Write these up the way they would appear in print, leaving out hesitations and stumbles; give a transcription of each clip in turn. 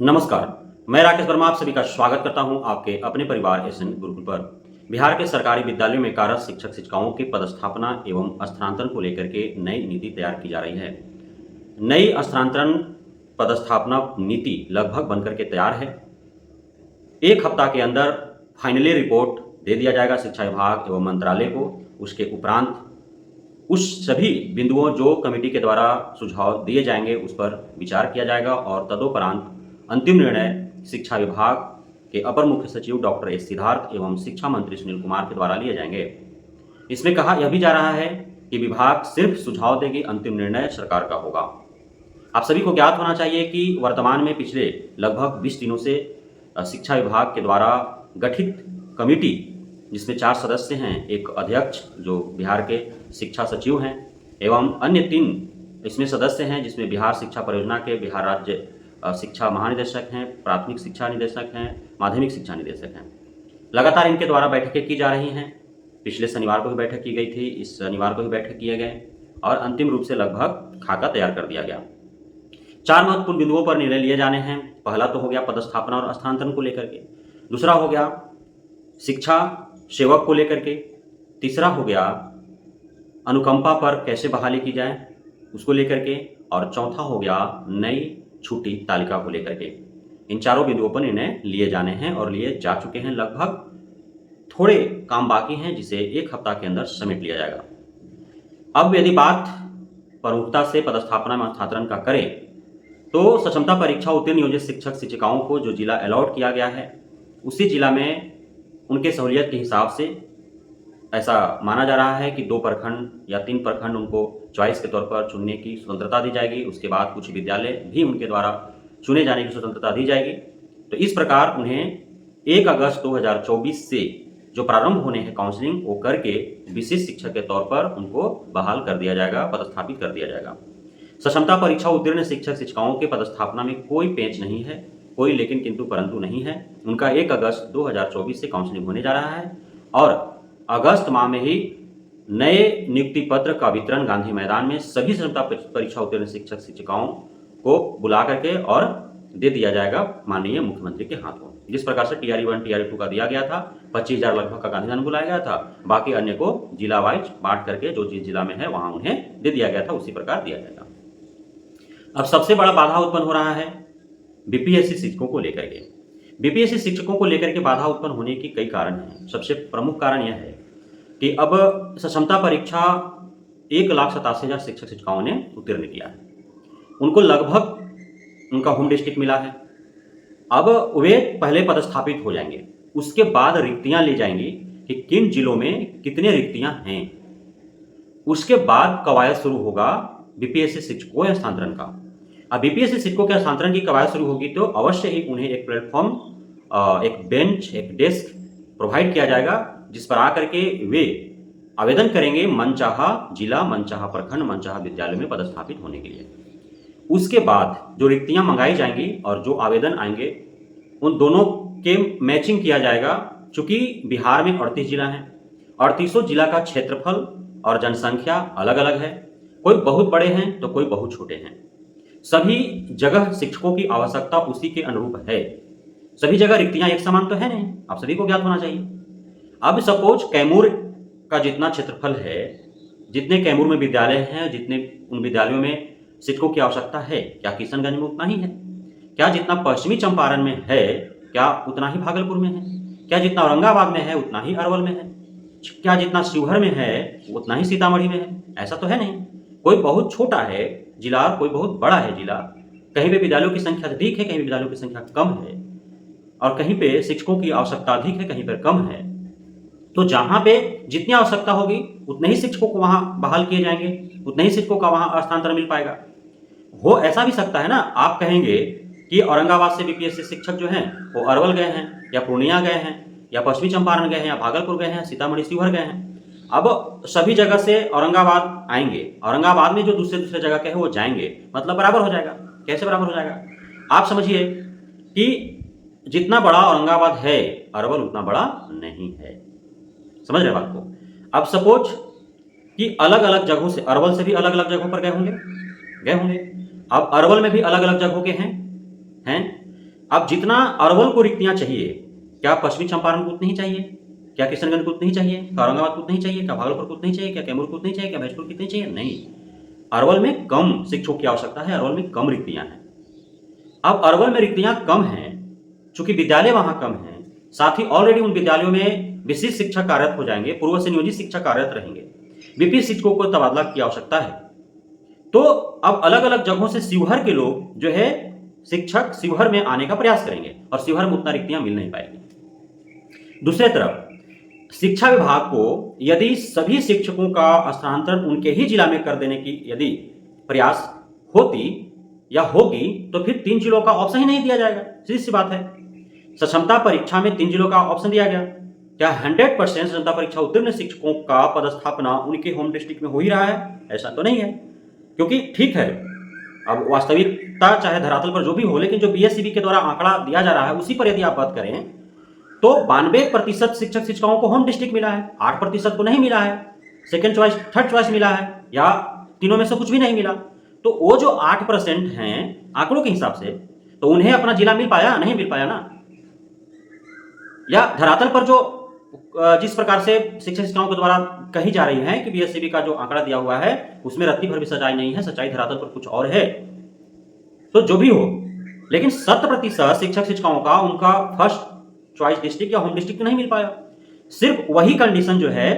नमस्कार। मैं राकेश वर्मा आप सभी का स्वागत करता हूं आपके अपने परिवार एसएन गुरुकुल पर। बिहार के सरकारी विद्यालयों में कार्यरत शिक्षक शिक्षिकाओं की पदस्थापना एवं स्थानांतरण को लेकर के नई नीति तैयार की जा रही है। नई स्थानांतरण पदस्थापना नीति लगभग बनकर के तैयार है। एक हफ्ता के अंदर फाइनली रिपोर्ट दे दिया जाएगा शिक्षा विभाग एवं मंत्रालय को। उसके उपरांत उस सभी बिंदुओं जो कमेटी के द्वारा सुझाव दिए जाएंगे उस पर विचार किया जाएगा और तदोपरांत अंतिम निर्णय शिक्षा विभाग के अपर मुख्य सचिव डॉक्टर एस सिद्धार्थ एवं शिक्षा मंत्री सुनील कुमार के द्वारा लिए जाएंगे। इसमें कहा यह भी जा रहा है कि विभाग सिर्फ सुझाव देगी, अंतिम निर्णय सरकार का होगा। आप सभी को ज्ञात होना चाहिए कि वर्तमान में पिछले लगभग 20 दिनों से शिक्षा विभाग के द्वारा गठित कमेटी, जिसमें 4 सदस्य हैं, एक अध्यक्ष जो बिहार के शिक्षा सचिव हैं एवं अन्य 3 इसमें सदस्य हैं, जिसमें बिहार शिक्षा परियोजना के बिहार राज्य शिक्षा महानिदेशक हैं, प्राथमिक शिक्षा निदेशक हैं, माध्यमिक शिक्षा निदेशक हैं। लगातार इनके द्वारा बैठकें की जा रही हैं। पिछले शनिवार को भी बैठक की गई थी, इस शनिवार को भी बैठक किए गए और अंतिम रूप से लगभग खाका तैयार कर दिया गया। 4 महत्वपूर्ण बिंदुओं पर निर्णय लिए जाने हैं। पहला तो हो गया पदस्थापना और स्थानांतरण को लेकर के, दूसरा हो गया शिक्षा सेवक को लेकर के, तीसरा हो गया अनुकंपा पर कैसे बहाली की जाए उसको लेकर के, और चौथा हो गया नई छुट्टी तालिका को लेकर के। इन चारों बिंदुओं पर निर्णय लिए जाने हैं और लिए जा चुके हैं। लगभग थोड़े काम बाकी हैं जिसे 1 हफ्ता के अंदर समेट लिया जाएगा। अब यदि बात प्रमुखता से पदस्थापना में स्थानांतरण का करें तो सक्षमता परीक्षा उत्तीर्ण नियोजित शिक्षक शिक्षिकाओं को जो जिला अलॉट किया गया है उसी जिला में उनके सहूलियत के हिसाब से ऐसा माना जा रहा है कि 2 प्रखंड या 3 प्रखंड उनको चॉइस के तौर पर चुनने की स्वतंत्रता दी जाएगी। उसके बाद कुछ विद्यालय भी उनके द्वारा चुने जाने की स्वतंत्रता दी जाएगी। तो इस प्रकार उन्हें 1 अगस्त 2024 से जो प्रारंभ होने हैं काउंसलिंग, वो करके विशेष शिक्षक के तौर पर उनको बहाल कर दिया जाएगा, पदस्थापित कर दिया जाएगा। सक्षमता परीक्षा उत्तीर्ण शिक्षक शिक्षिकाओं के पदस्थापना में कोई पेंच नहीं है, कोई लेकिन किंतु परंतु नहीं है। उनका 1 अगस्त 2024 से काउंसलिंग होने जा रहा है और अगस्त माह में ही नए नियुक्ति पत्र का वितरण गांधी मैदान में सभी सक्षमता परीक्षा उत्तीर्ण शिक्षक शिक्षिकाओं को बुला करके और दे दिया जाएगा माननीय मुख्यमंत्री के हाथों। जिस प्रकार से TRE1 TRE2 का दिया गया था, 25,000 लगभग का गांधी मैदान बुलाया गया था, बाकी अन्य को जिला वाइज बांट करके जो जिस जिला में है वहां उन्हें दे दिया गया था, उसी प्रकार दिया जाएगा। अब सबसे बड़ा बाधा उत्पन्न हो रहा है बीपीएससी शिक्षकों को लेकर के। बीपीएससी शिक्षकों को लेकर के बाधा उत्पन्न होने के कई कारण हैं। सबसे प्रमुख कारण यह है कि अब सक्षमता परीक्षा 1,87,000 शिक्षक शिक्षिकाओं ने उत्तीर्ण किया है। उनको लगभग उनका होम डिस्ट्रिक्ट मिला है। अब वे पहले पदस्थापित हो जाएंगे, उसके बाद रिक्तियां ली जाएंगी कि किन जिलों में कितने रिक्तियां हैं। उसके बाद कवायद शुरू होगा बीपीएससी शिक्षकों के स्थानांतरण का। अब बीपीएससी शिक्षकों के स्थानांतरण की कवायद शुरू होगी तो अवश्य ही उन्हें एक प्लेटफॉर्म, एक बेंच, एक डेस्क प्रोवाइड किया जाएगा जिस पर आकर के वे आवेदन करेंगे मनचाहा जिला, मनचाहा प्रखंड, मनचाहा विद्यालय में पदस्थापित होने के लिए। उसके बाद जो रिक्तियां मंगाई जाएंगी और जो आवेदन आएंगे उन दोनों के मैचिंग किया जाएगा। चूंकि बिहार में 38 जिला हैं, 38 जिला का क्षेत्रफल और जनसंख्या अलग अलग है, कोई बहुत बड़े हैं तो कोई बहुत छोटे हैं। सभी जगह शिक्षकों की आवश्यकता उसी के अनुरूप है। सभी जगह रिक्तियां एक समान तो है नहीं, आप सभी को ज्ञात होना चाहिए। अब सपोज कैमूर का जितना क्षेत्रफल है, जितने कैमूर में विद्यालय हैं, जितने उन विद्यालयों में शिक्षकों की आवश्यकता है, क्या किशनगंज में उतना ही है? क्या जितना पश्चिमी चंपारण में है क्या उतना ही भागलपुर में है? क्या जितना औरंगाबाद में है उतना ही अरवल में है? क्या जितना शिवहर में है उतना ही सीतामढ़ी में है? ऐसा तो है नहीं। कोई बहुत छोटा है जिला, कोई बहुत बड़ा है जिला। कहीं पे विद्यालयों की संख्या अधिक है, कहीं विद्यालयों की संख्या कम है, और कहीं पे शिक्षकों की आवश्यकता अधिक है, कहीं पर कम है। तो जहां पे जितनी आवश्यकता होगी उतने ही शिक्षकों को वहां बहाल किए जाएंगे, उतने ही शिक्षकों का वहां स्थानांतरण मिल पाएगा। हो ऐसा भी सकता है ना, आप कहेंगे कि औरंगाबाद से बीपीएससी शिक्षक जो हैं वो अरवल गए हैं या पूर्णिया गए हैं या पश्चिमी चंपारण गए हैं या भागलपुर गए हैं, सीतामढ़ी शिवहर गए हैं। अब सभी जगह से औरंगाबाद आएंगे, औरंगाबाद में जो दूसरे जगह के हैं वो जाएंगे, मतलब बराबर हो जाएगा। कैसे बराबर हो जाएगा? आप समझिए कि जितना बड़ा औरंगाबाद है अरवल उतना बड़ा नहीं है। समझ रहे बात को? अब सपोज कि अलग अलग जगहों से, अरवल से भी अलग अलग जगहों पर गए होंगे। अब अरवल में भी अलग अलग जगहों के हैं। अब जितना अरवल को रिक्तियां चाहिए, क्या पश्चिमी चंपारण को उतनी ही चाहिए? क्या किशनगंज को उतनी ही चाहिए? क्या औरंगाबाद को उतनी ही चाहिए? क्या भागलपुर को उतनी ही चाहिए? क्या कैमूर को उतनी ही चाहिए? क्या भैंसपुर को उतनी ही चाहिए? नहीं, अरवल में कम शिक्षकों की आवश्यकता है, अरवल में कम रिक्तियां हैं। अब अरवल में रिक्तियां कम हैं, चूंकि विद्यालय वहां कम हैं, साथ ही ऑलरेडी उन विद्यालयों में विशिष्ट शिक्षक कार्यरत हो जाएंगे, पूर्व से नियोजित शिक्षक कार्यरत रहेंगे, बीपीएस शिक्षकों को तबादला की आवश्यकता है। तो अब अलग अलग जगहों से शिवहर के लोग जो है शिक्षक शिवहर में आने का प्रयास करेंगे और शिवहर में उतना रिक्तियां मिल नहीं पाएगी। दूसरी तरफ शिक्षा विभाग को यदि सभी शिक्षकों का स्थानांतरण उनके ही जिला में कर देने की यदि प्रयास होती या होगी तो फिर 3 जिलों का ऑप्शन ही नहीं दिया जाएगा। सीधी सी बात है, सक्षमता परीक्षा में 3 जिलों का ऑप्शन दिया गया। क्या 100% सक्षमता परीक्षा उत्तीर्ण शिक्षकों का पदस्थापना उनके होम डिस्ट्रिक्ट में हो ही रहा है? ऐसा तो नहीं है, क्योंकि ठीक है अब वास्तविकता चाहे धरातल पर जो भी हो, लेकिन जो बीएससीबी के द्वारा आंकड़ा दिया जा रहा है उसी पर यदि आप बात करें तो 92% शिक्षक शिक्षिकाओं को होम डिस्ट्रिक्ट मिला है, 8% को नहीं मिला है, सेकेंड चॉइस थर्ड चॉइस मिला है, या तीनों में से कुछ भी नहीं मिला। तो वो जो 8% हैं आंकड़ों के हिसाब से, तो उन्हें अपना जिला मिल पाया? नहीं मिल पाया ना। या धरातल पर जो जिस प्रकार से शिक्षक शिक्षिकाओं के द्वारा कही जा रही है कि बीएससीबी का जो आंकड़ा दिया हुआ है उसमें रत्ती भर भी सच्चाई नहीं है, सच्चाई धरातल पर कुछ और है। तो जो भी हो, लेकिन 100% शिक्षक शिक्षिकाओं का उनका फर्स्ट चॉइस डिस्ट्रिक्ट या होम डिस्ट्रिक्ट नहीं मिल पाया। सिर्फ वही कंडीशन जो है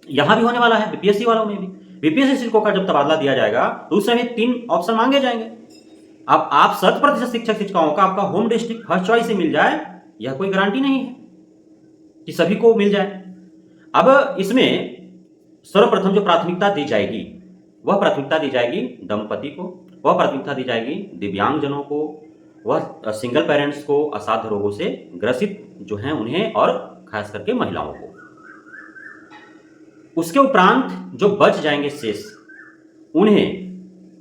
यहां भी होने वाला है बीपीएससी वालों में भी। बीपीएससी शिक्षकों का जब तबादला दिया जाएगा तो उस समय 3 ऑप्शन मांगे जाएंगे। अब आप 100% शिक्षक शिक्षिकाओं का आपका होम डिस्ट्रिक्ट फर्स्ट चॉइस से मिल जाए, यह कोई गारंटी नहीं है कि सभी को मिल जाए। अब इसमें सर्वप्रथम जो प्राथमिकता दी जाएगी वह प्राथमिकता दी जाएगी दंपति को, वह प्राथमिकता दी जाएगी दिव्यांगजनों को, वह सिंगल पेरेंट्स को, असाध्य रोगों से ग्रसित जो हैं उन्हें, और खास करके महिलाओं को। उसके उपरांत जो बच जाएंगे शेष, उन्हें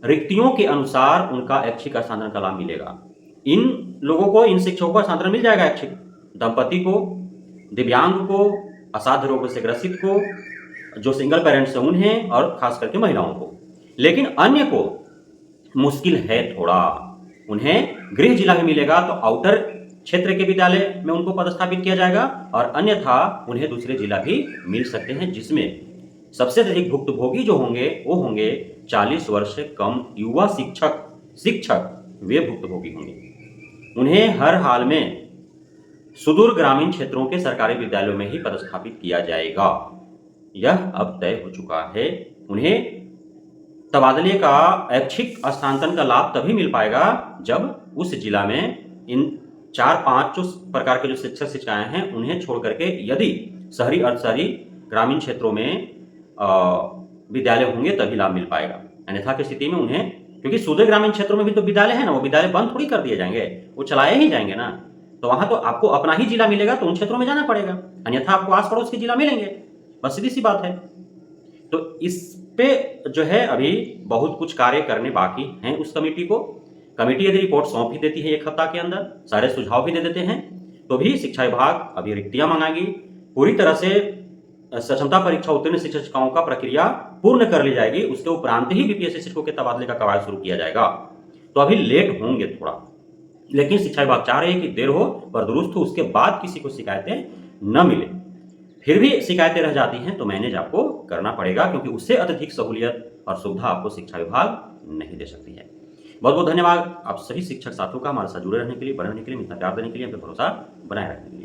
रिक्तियों के अनुसार उनका ऐच्छिक स्थानांतरण का लाभ मिलेगा। इन लोगों को, इन शिक्षकों को स्थानांतरण मिल जाएगा ऐच्छिक, दंपति को, दिव्यांग को, असाध्य रोगों से ग्रसित को, जो सिंगल पेरेंट्स हैं उन्हें, और खास करके महिलाओं को। लेकिन अन्य को मुश्किल है थोड़ा, उन्हें गृह जिला में मिलेगा तो आउटर क्षेत्र के विद्यालय में उनको पदस्थापित किया जाएगा, और अन्यथा उन्हें दूसरे जिला भी मिल सकते हैं, जिसमें सबसे अधिक भुक्तभोगी जो होंगे वो होंगे 40 वर्ष से कम युवा शिक्षक वे भुक्तभोगी होंगे। उन्हें हर हाल में सुदूर ग्रामीण क्षेत्रों के सरकारी विद्यालयों में ही पदस्थापित किया जाएगा, यह अब तय हो चुका है। उन्हें तबादले का ऐच्छिक स्थानांतरण का लाभ तभी मिल पाएगा जब उस जिला में इन 4-5 जो प्रकार के जो शिक्षक शिक्षिकाएं हैं उन्हें छोड़ करके यदि शहरी अर्धशहरी ग्रामीण क्षेत्रों में विद्यालय होंगे तभी लाभ मिल पाएगा। अन्यथा की स्थिति में उन्हें, क्योंकि सुदूर ग्रामीण क्षेत्रों में भी तो विद्यालय है ना, वो विद्यालय बंद थोड़ी कर दिए जाएंगे, वो चलाए ही जाएंगे ना। तो वहां तो आपको अपना ही जिला मिलेगा तो उन क्षेत्रों में जाना पड़ेगा, अन्यथा आपको आस पड़ोस के जिला मिलेंगे, बस सीधी सी बात है। तो इस पे जो है अभी बहुत कुछ कार्य करने बाकी हैं उस कमेटी को। कमेटी यदि रिपोर्ट सौंप ही देती है 1 हफ्ता के अंदर, सारे सुझाव भी दे देते हैं, तो भी शिक्षा विभाग अभी रिक्तियां मंगाएगी, पूरी तरह से सक्षमता परीक्षा उत्तीर्ण शिक्षक शिक्षिकाओं का प्रक्रिया पूर्ण कर ली जाएगी। उसके उपरांत ही बीपीएससी शिक्षकों के तबादले का कवायद शुरू किया जाएगा। तो अभी लेट होंगे थोड़ा, लेकिन शिक्षा विभाग चाह रहे हैं कि देर हो पर दुरुस्त हो, उसके बाद किसी को शिकायतें न मिले। फिर भी शिकायतें रह जाती हैं तो मैनेज आपको करना पड़ेगा, क्योंकि उससे अत्यधिक सहूलियत और सुविधा आपको शिक्षा विभाग नहीं दे सकती है। बहुत बहुत धन्यवाद आप सभी शिक्षक साथियों का हमारे साथ जुड़े रहने के लिए, बने रहने के लिए, इतना प्यार देने के लिए, हम पे भरोसा बनाए रखने के लिए।